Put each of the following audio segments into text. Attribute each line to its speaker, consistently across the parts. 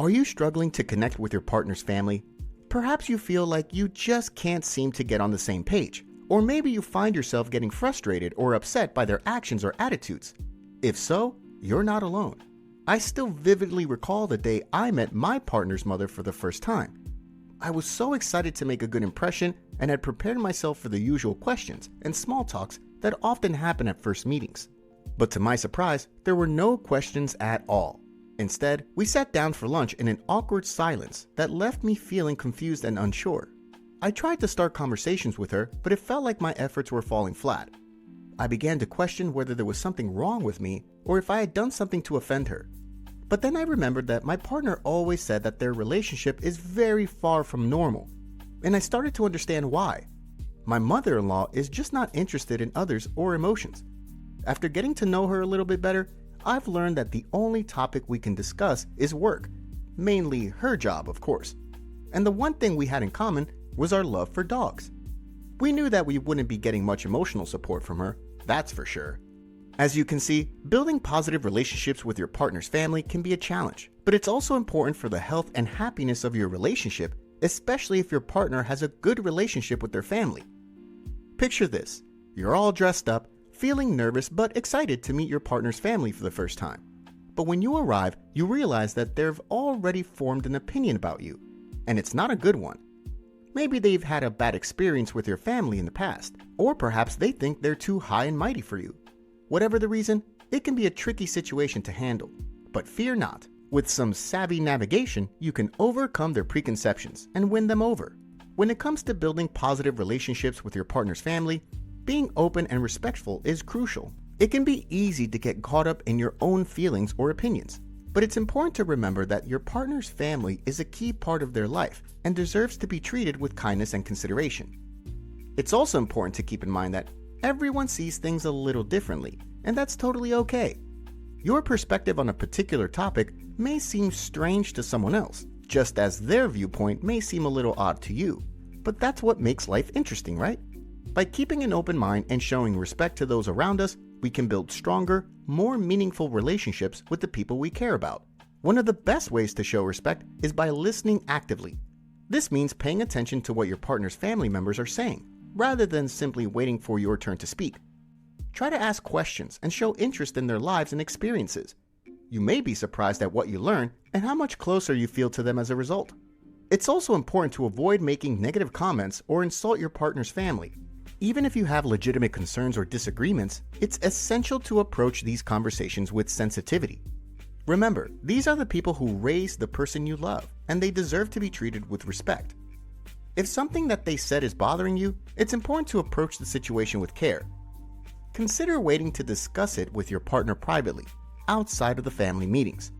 Speaker 1: Are you struggling to connect with your partner's family? Perhaps you feel like you just can't seem to get on the same page, or maybe you find yourself getting frustrated or upset by their actions or attitudes. If so, you're not alone. I still vividly recall the day I met my partner's mother for the first time. I was so excited to make a good impression and had prepared myself for the usual questions and small talks that often happen at first meetings. But to my surprise, there were no questions at all. Instead, we sat down for lunch in an awkward silence that left me feeling confused and unsure. I tried to start conversations with her, but it felt like my efforts were falling flat. I began to question whether there was something wrong with me or if I had done something to offend her. But then I remembered that my partner always said that their relationship is very far from normal, and I started to understand why. My mother-in-law is just not interested in others or emotions. After getting to know her a little bit better, I've learned that the only topic we can discuss is work, mainly her job, of course. And the one thing we had in common was our love for dogs. We knew that we wouldn't be getting much emotional support from her, that's for sure. As you can see, building positive relationships with your partner's family can be a challenge, but it's also important for the health and happiness of your relationship, especially if your partner has a good relationship with their family. Picture this: you're all dressed up, feeling nervous but excited to meet your partner's family for the first time. But when you arrive, you realize that they've already formed an opinion about you, and it's not a good one. Maybe they've had a bad experience with your family in the past, or perhaps they think they're too high and mighty for you. Whatever the reason, it can be a tricky situation to handle. But fear not, with some savvy navigation, you can overcome their preconceptions and win them over. When it comes to building positive relationships with your partner's family, being open and respectful is crucial. It can be easy to get caught up in your own feelings or opinions, but it's important to remember that your partner's family is a key part of their life and deserves to be treated with kindness and consideration. It's also important to keep in mind that everyone sees things a little differently, and that's totally okay. Your perspective on a particular topic may seem strange to someone else, just as their viewpoint may seem a little odd to you. But that's what makes life interesting, right? By keeping an open mind and showing respect to those around us, we can build stronger, more meaningful relationships with the people we care about. One of the best ways to show respect is by listening actively. This means paying attention to what your partner's family members are saying, rather than simply waiting for your turn to speak. Try to ask questions and show interest in their lives and experiences. You may be surprised at what you learn and how much closer you feel to them as a result. It's also important to avoid making negative comments or insult your partner's family. Even if you have legitimate concerns or disagreements, it's essential to approach these conversations with sensitivity. Remember, these are the people who raised the person you love, and they deserve to be treated with respect. If something that they said is bothering you, it's important to approach the situation with care. Consider waiting to discuss it with your partner privately, outside of the family meetings.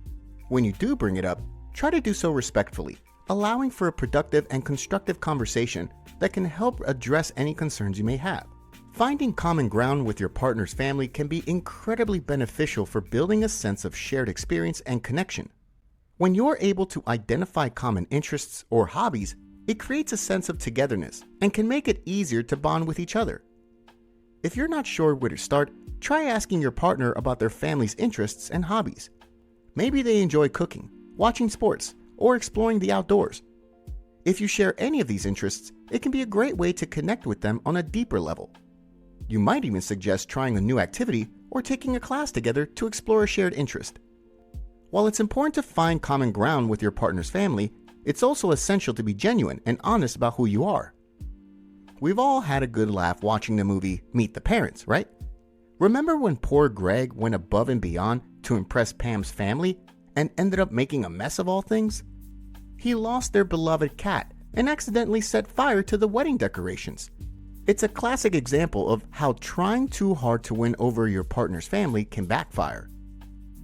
Speaker 1: When you do bring it up, try to do so respectfully, allowing for a productive and constructive conversation that can help address any concerns you may have. Finding common ground with your partner's family can be incredibly beneficial for building a sense of shared experience and connection. When you're able to identify common interests or hobbies, it creates a sense of togetherness and can make it easier to bond with each other. If you're not sure where to start, try asking your partner about their family's interests and hobbies. Maybe they enjoy cooking, watching sports, or exploring the outdoors. If you share any of these interests, it can be a great way to connect with them on a deeper level. You might even suggest trying a new activity or taking a class together to explore a shared interest. While it's important to find common ground with your partner's family, it's also essential to be genuine and honest about who you are. We've all had a good laugh watching the movie Meet the Parents, right? Remember when poor Greg went above and beyond to impress Pam's family and ended up making a mess of all things? He lost their beloved cat and accidentally set fire to the wedding decorations. It's a classic example of how trying too hard to win over your partner's family can backfire.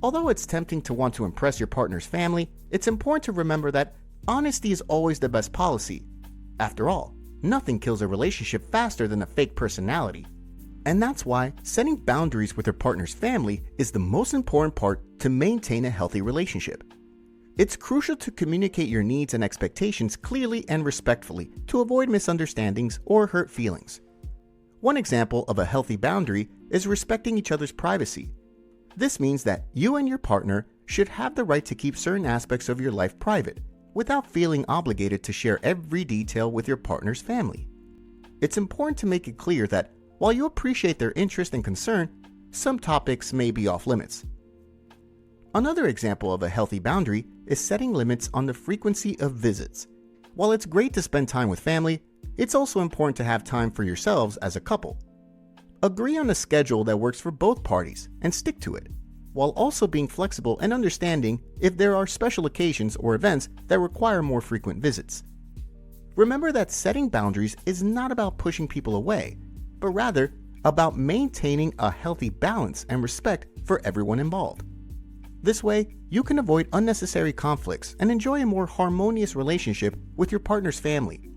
Speaker 1: Although it's tempting to want to impress your partner's family, it's important to remember that honesty is always the best policy. After all, nothing kills a relationship faster than a fake personality. And that's why setting boundaries with your partner's family is the most important part to maintain a healthy relationship. It's crucial to communicate your needs and expectations clearly and respectfully to avoid misunderstandings or hurt feelings. One example of a healthy boundary is respecting each other's privacy. This means that you and your partner should have the right to keep certain aspects of your life private without feeling obligated to share every detail with your partner's family. It's important to make it clear that while you appreciate their interest and concern, some topics may be off limits. Another example of a healthy boundary is setting limits on the frequency of visits. While it's great to spend time with family, it's also important to have time for yourselves as a couple. Agree on a schedule that works for both parties and stick to it, while also being flexible and understanding if there are special occasions or events that require more frequent visits. Remember that setting boundaries is not about pushing people away, but rather about maintaining a healthy balance and respect for everyone involved. This way, you can avoid unnecessary conflicts and enjoy a more harmonious relationship with your partner's family.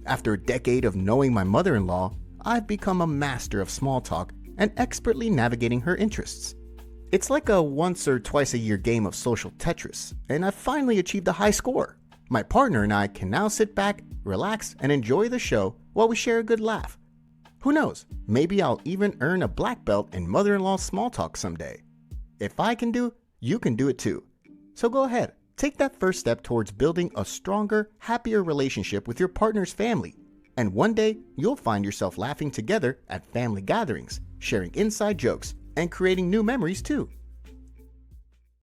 Speaker 1: After a decade of knowing my mother-in-law, I've become a master of small talk and expertly navigating her interests. It's like a once or twice a year game of social Tetris, and I've finally achieved a high score. My partner and I can now sit back, relax, and enjoy the show while we share a good laugh. Who knows, maybe I'll even earn a black belt in mother-in-law small talk someday. If I can do, you can do it too. So go ahead, take that first step towards building a stronger, happier relationship with your partner's family. And one day, you'll find yourself laughing together at family gatherings, sharing inside jokes, and creating new memories too.